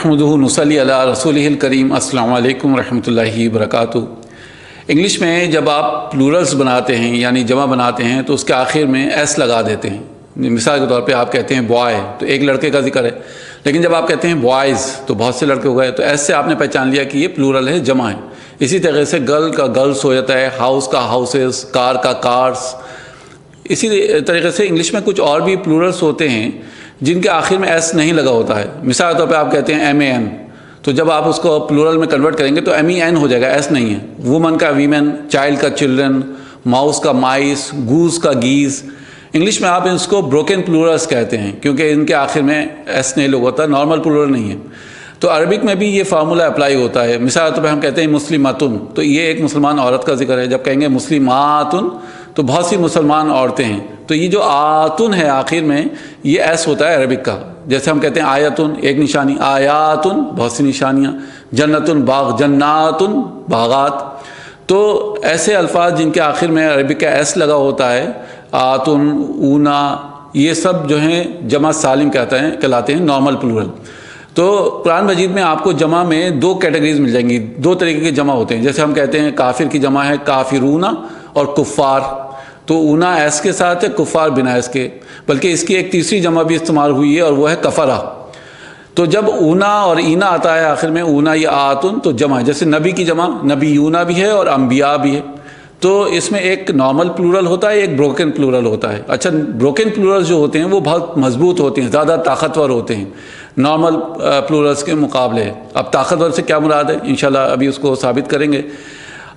نحمدہ نصلی علی رسولہ الکریم السلام علیکم ورحمۃ اللہ وبرکاتہ۔ انگلش میں جب آپ پلورلس بناتے ہیں یعنی جمع بناتے ہیں تو اس کے آخر میں ایس لگا دیتے ہیں۔ مثال کے طور پہ آپ کہتے ہیں بوائے تو ایک لڑکے کا ذکر ہے، لیکن جب آپ کہتے ہیں بوائز تو بہت سے لڑکے ہو گئے، تو ایس سے آپ نے پہچان لیا کہ یہ پلورل ہے، جمع ہے۔ اسی طرح سے گرل کا گرلس ہو جاتا ہے، ہاؤس کا ہاؤسز، کار کا کارس۔ اسی طریقے سے انگلش میں کچھ اور بھی پلورلس ہوتے ہیں جن کے آخر میں ایس نہیں لگا ہوتا ہے۔ مثال کے طور پہ آپ کہتے ہیں ایم اے این، تو جب آپ اس کو پلورل میں کنورٹ کریں گے تو ایم ای این ہو جائے گا، ایس نہیں ہے۔ وومن کا ویمن، چائلڈ کا چلڈرن، ماؤس کا مائس، گوز کا گیز۔ انگلش میں آپ اس کو بروکن پلورلس کہتے ہیں کیونکہ ان کے آخر میں ایس نہیں لگا ہوتا، نارمل پلورل نہیں ہے۔ تو عربک میں بھی یہ فارمولہ اپلائی ہوتا ہے۔ مثال کے طور پہ ہم کہتے ہیں مسلماتن، تو یہ ایک مسلمان عورت کا ذکر ہے۔ جب کہیں گے مسلماتن تو بہت سی مسلمان عورتیں ہیں، تو یہ جو آتن ہے آخر میں یہ ایس ہوتا ہے عربک کا۔ جیسے ہم کہتے ہیں آیتن ایک نشانی، آیاتن بہت سی نشانیاں، جنتن باغ، جناتن باغات۔ تو ایسے الفاظ جن کے آخر میں عربک کا ایس لگا ہوتا ہے، آتن، اونا، یہ سب جو ہیں جمع سالم کہلاتے ہیں، نارمل پلورل۔ تو قرآن مجید میں آپ کو جمع میں دو کیٹیگریز مل جائیں گی، دو طریقے کے جمع ہوتے ہیں۔ جیسے ہم کہتے ہیں کافر کی جمع ہے کافرون اور کفار، تو اونا ایس کے ساتھ ہے، کفار بنا ایس کے، بلکہ اس کی ایک تیسری جمع بھی استعمال ہوئی ہے اور وہ ہے کفرہ۔ تو جب اونا اور اینا آتا ہے آخر میں، اونا یا آتن، تو جمع ہے۔ جیسے نبی کی جمع نبیونا بھی ہے اور انبیاء بھی ہے۔ تو اس میں ایک نارمل پلورل ہوتا ہے، ایک بروکن پلورل ہوتا ہے۔ اچھا، بروکن پلورل جو ہوتے ہیں وہ بہت مضبوط ہوتے ہیں، زیادہ طاقتور ہوتے ہیں نارمل پلورلس کے مقابلے۔ اب طاقتور سے کیا مراد ہے، انشاءاللہ ابھی اس کو ثابت کریں گے۔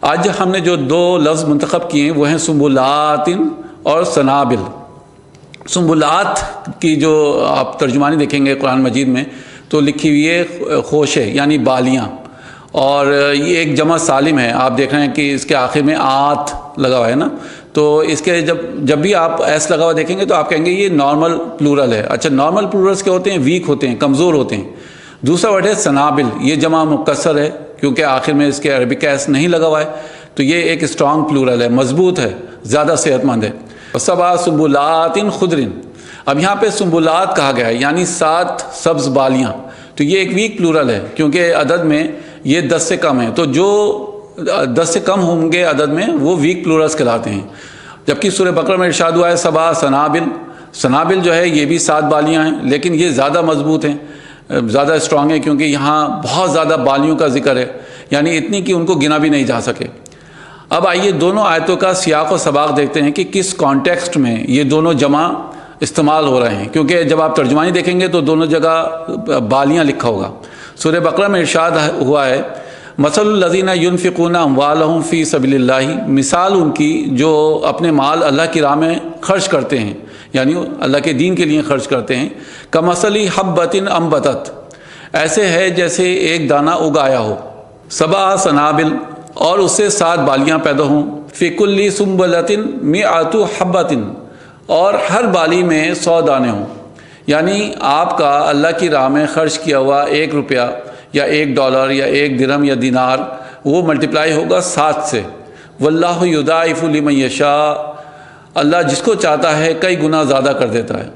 آج ہم نے جو دو لفظ منتخب کیے ہیں وہ ہیں سنبلات اور سنابل۔ سنبلات کی جو آپ ترجمانی دیکھیں گے قرآن مجید میں تو لکھی ہوئی ہے خوشے یعنی بالیاں، اور یہ ایک جمع سالم ہے۔ آپ دیکھ رہے ہیں کہ اس کے آخر میں آت لگا ہوا ہے نا، تو اس کے جب بھی آپ ایس لگا ہوا دیکھیں گے تو آپ کہیں گے یہ نارمل پلورل ہے۔ اچھا، نارمل پلورلس کیا ہوتے ہیں؟ ویک ہوتے ہیں، کمزور ہوتے ہیں۔ دوسرا ورڈ ہے سنابل، یہ جمع مکسر ہے کیونکہ آخر میں اس کے عربک کا ایس نہیں لگا ہوا ہے، تو یہ ایک اسٹرانگ پلورل ہے، مضبوط ہے، زیادہ صحت مند ہے۔ سبع سنبلات خضر، اب یہاں پہ سنبلات کہا گیا ہے یعنی 7 سبز بالیاں، تو یہ ایک ویک پلورل ہے کیونکہ عدد میں یہ 10 سے کم ہے، تو جو 10 سے کم ہوں گے عدد میں وہ ویک پلورلس کہلاتے ہیں۔ جبکہ سورہ بقرہ میں ارشاد ہوا ہے سبع سنابل، سنابل جو ہے یہ بھی 7 بالیاں ہیں، لیکن یہ زیادہ مضبوط ہیں، زیادہ اسٹرانگ ہے کیونکہ یہاں بہت زیادہ بالیوں کا ذکر ہے، یعنی اتنی کہ ان کو گنا بھی نہیں جا سکے۔ اب آئیے دونوں آیتوں کا سیاق و سباق دیکھتے ہیں کہ کس کانٹیکسٹ میں یہ دونوں جمع استعمال ہو رہے ہیں، کیونکہ جب آپ ترجمانی دیکھیں گے تو دونوں جگہ بالیاں لکھا ہوگا۔ سورہ بقرہ میں ارشاد ہوا ہے مثل الذین ینفقون اموالہم فی سبیل اللہ، مثال ان کی جو اپنے مال اللہ کی راہ میں خرچ کرتے ہیں، یعنی اللہ کے دین کے لیے خرچ کرتے ہیں، کمثل حبۃ انبتت، ایسے ہے جیسے ایک دانہ اگایا ہو، سبع سنابل، اور اس سے 7 بالیاں پیدا ہوں، فی کل سنبلۃ مئۃ حبۃ، اور ہر بالی میں 100 دانے ہوں۔ یعنی آپ کا اللہ کی راہ میں خرچ کیا ہوا 1 روپیہ یا $1 یا 1 درہم یا دینار، وہ ملٹیپلائی ہوگا 7 سے۔ واللہ یضاعف لمن یشاء، اللہ جس کو چاہتا ہے کئی گنا زیادہ کر دیتا ہے،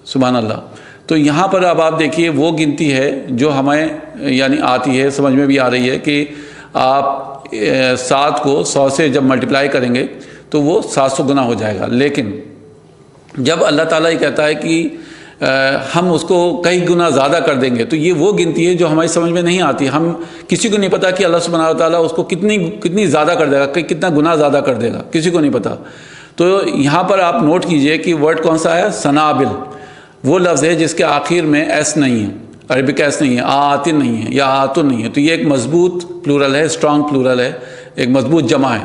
سبحان اللہ۔ تو یہاں پر اب آپ دیکھیے وہ گنتی ہے جو ہمیں یعنی آتی ہے، سمجھ میں بھی آ رہی ہے کہ آپ 7 کو 100 سے جب ملٹیپلائی کریں گے تو وہ 700 گنا ہو جائے گا۔ لیکن جب اللہ تعالیٰ یہ کہتا ہے کہ ہم اس کو کئی گنا زیادہ کر دیں گے، تو یہ وہ گنتی ہے جو ہماری سمجھ میں نہیں آتی۔ ہم کسی کو نہیں پتا کہ اللہ سبحانہ وتعالیٰ اس کو کتنی زیادہ کر دے گا، کتنا گنا زیادہ کر دے گا، کسی کو نہیں پتا۔ تو یہاں پر آپ نوٹ کیجئے کہ ورڈ کون سا ہے، سنابل، وہ لفظ ہے جس کے آخر میں ایس نہیں ہے، عربک ایس نہیں ہے، آتن نہیں ہے یا آتن نہیں ہے، تو یہ ایک مضبوط پلورل ہے، اسٹرانگ پلورل ہے، ایک مضبوط جمع ہے۔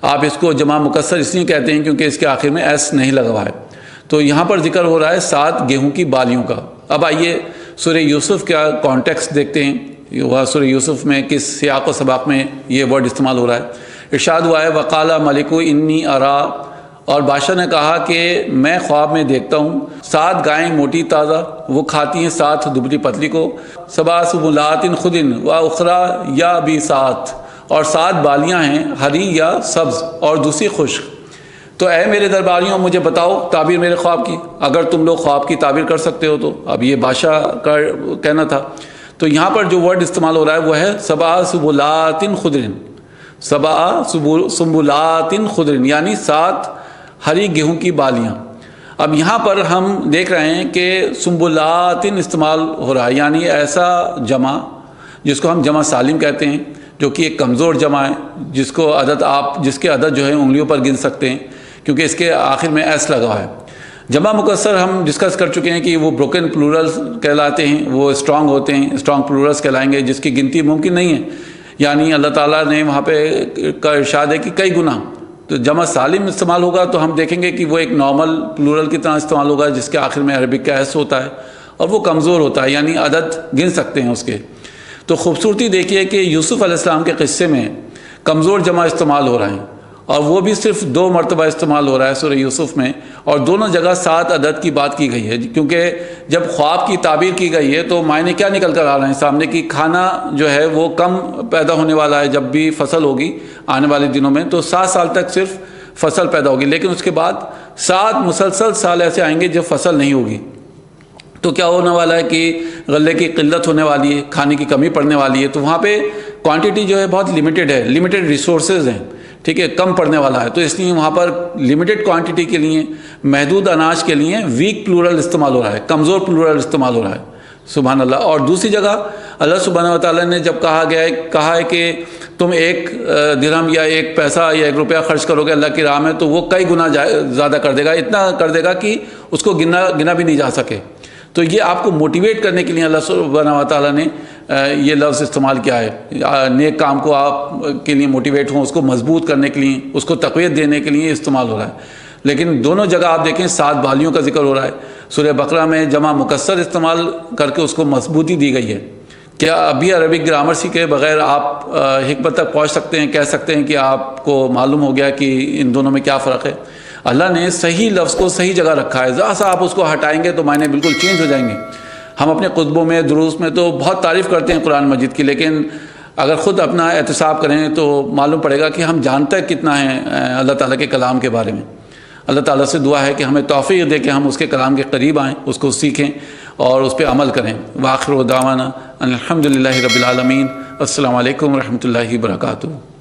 آپ اس کو جمع مکسر اس لیے کہتے ہیں کیونکہ اس کے آخر میں ایس نہیں لگا ہوا ہے۔ تو یہاں پر ذکر ہو رہا ہے 7 گیہوں کی بالیوں کا۔ اب آئیے سورہ یوسف کا کانٹیکسٹ دیکھتے ہیں، وہ سورہ یوسف میں کس سیاق و سباق میں یہ ورڈ استعمال ہو رہا ہے۔ ارشاد ہوا ہے وقال ملک انی ارا، اور بادشاہ نے کہا کہ میں خواب میں دیکھتا ہوں 7 گائیں موٹی تازہ، وہ کھاتی ہیں 7 دبلی پتلی کو، سبع سنبلات خضر و اخری یابسات، اور 7 بالیاں ہیں ہری یا سبز اور دوسری خشک۔ تو اے میرے درباریوں مجھے بتاؤ تعبیر میرے خواب کی، اگر تم لوگ خواب کی تعبیر کر سکتے ہو تو۔ اب یہ بادشاہ کا کہنا تھا۔ تو یہاں پر جو ورڈ استعمال ہو رہا ہے وہ ہے سبع سنبلات خضر، سبع سنبلات خضر یعنی 7 ہری گیہوں کی بالیاں۔ اب یہاں پر ہم دیکھ رہے ہیں کہ سنبلات استعمال ہو رہا ہے، یعنی ایسا جمع جس کو ہم جمع سالم کہتے ہیں، جو کہ ایک کمزور جمع ہے، جس کے عدد جو ہے انگلیوں پر گن سکتے ہیں، کیونکہ اس کے آخر میں ایس لگا ہوا ہے۔ جمع مکسر ہم ڈسکس کر چکے ہیں کہ وہ بروکن پلورلز کہلاتے ہیں، وہ اسٹرانگ ہوتے ہیں، اسٹرانگ پلورلز کہلائیں گے، جس کی گنتی ممکن نہیں ہے، یعنی اللہ تعالیٰ نے وہاں پہ کا ارشاد ہے کہ کئی گنا۔ تو جمع سالم استعمال ہوگا تو ہم دیکھیں گے کہ وہ ایک نارمل پلورل کی طرح استعمال ہوگا، جس کے آخر میں عربک کا ایس ہوتا ہے اور وہ کمزور ہوتا ہے، یعنی عدد گن سکتے ہیں اس کے۔ تو خوبصورتی دیکھیے کہ یوسف علیہ السلام کے قصے میں کمزور جمع استعمال ہو رہے ہیں، اور وہ بھی صرف 2 مرتبہ استعمال ہو رہا ہے سورہ یوسف میں، اور دونوں جگہ 7 عدد کی بات کی گئی ہے، کیونکہ جب خواب کی تعبیر کی گئی ہے تو معنی کیا نکل کر آ رہے ہیں سامنے کہ کھانا جو ہے وہ کم پیدا ہونے والا ہے، جب بھی فصل ہوگی آنے والے دنوں میں تو 7 سال تک صرف فصل پیدا ہوگی، لیکن اس کے بعد 7 مسلسل سال ایسے آئیں گے جب فصل نہیں ہوگی۔ تو کیا ہونے والا ہے کہ غلے کی قلت ہونے والی ہے، کھانے کی کمی پڑنے والی ہے، تو وہاں پہ کوانٹٹی جو ہے بہت لیمیٹڈ ہے، لیمیٹڈ ریسورسز ہیں، ٹھیک ہے، کم پڑنے والا ہے، تو اس لیے وہاں پر لیمیٹڈ کوانٹٹی کے لیے، محدود اناج کے لیے ویک پلورل استعمال ہو رہا ہے، کمزور پلورل استعمال ہو رہا ہے، سبحان اللہ۔ اور دوسری جگہ اللہ سبحانہ و تعالیٰ نے جب کہا ہے کہ تم 1 درہم یا 1 پیسہ یا 1 روپیہ خرچ کرو گے اللہ کی راہ میں تو وہ کئی گنا زیادہ کر دے گا، اتنا کر دے گا کہ اس کو گنا بھی نہیں جا سکے۔ تو یہ آپ کو موٹیویٹ کرنے کے لیے اللہ سبحانہ و تعالیٰ نے یہ لفظ استعمال کیا ہے، نیک کام کو آپ کے لیے موٹیویٹ ہوں، اس کو مضبوط کرنے کے لیے، اس کو تقویت دینے کے لیے استعمال ہو رہا ہے۔ لیکن دونوں جگہ آپ دیکھیں 7 بالیوں کا ذکر ہو رہا ہے۔ سورہ بقرہ میں جمع مکسر استعمال کر کے اس کو مضبوطی دی گئی ہے۔ کیا ابھی عربک گرامر سیکھے بغیر آپ حکمت تک پہنچ سکتے ہیں، کہہ سکتے ہیں کہ آپ کو معلوم ہو گیا کہ ان دونوں میں کیا فرق ہے؟ اللہ نے صحیح لفظ کو صحیح جگہ رکھا ہے، ذرا سا آپ اس کو ہٹائیں گے تو معنی بالکل چینج ہو جائیں گے۔ ہم اپنے خطبوں میں، دروس میں تو بہت تعریف کرتے ہیں قرآن مجید کی، لیکن اگر خود اپنا احتساب کریں تو معلوم پڑے گا کہ ہم جانتے کتنا ہیں اللہ تعالیٰ کے کلام کے بارے میں۔ اللہ تعالیٰ سے دعا ہے کہ ہمیں توفیق دے کہ ہم اس کے کلام کے قریب آئیں، اس کو سیکھیں اور اس پہ عمل کریں۔ وآخر دعوانا الحمدللہ رب العالمین۔ السلام علیکم ورحمۃ اللہ وبرکاتہ۔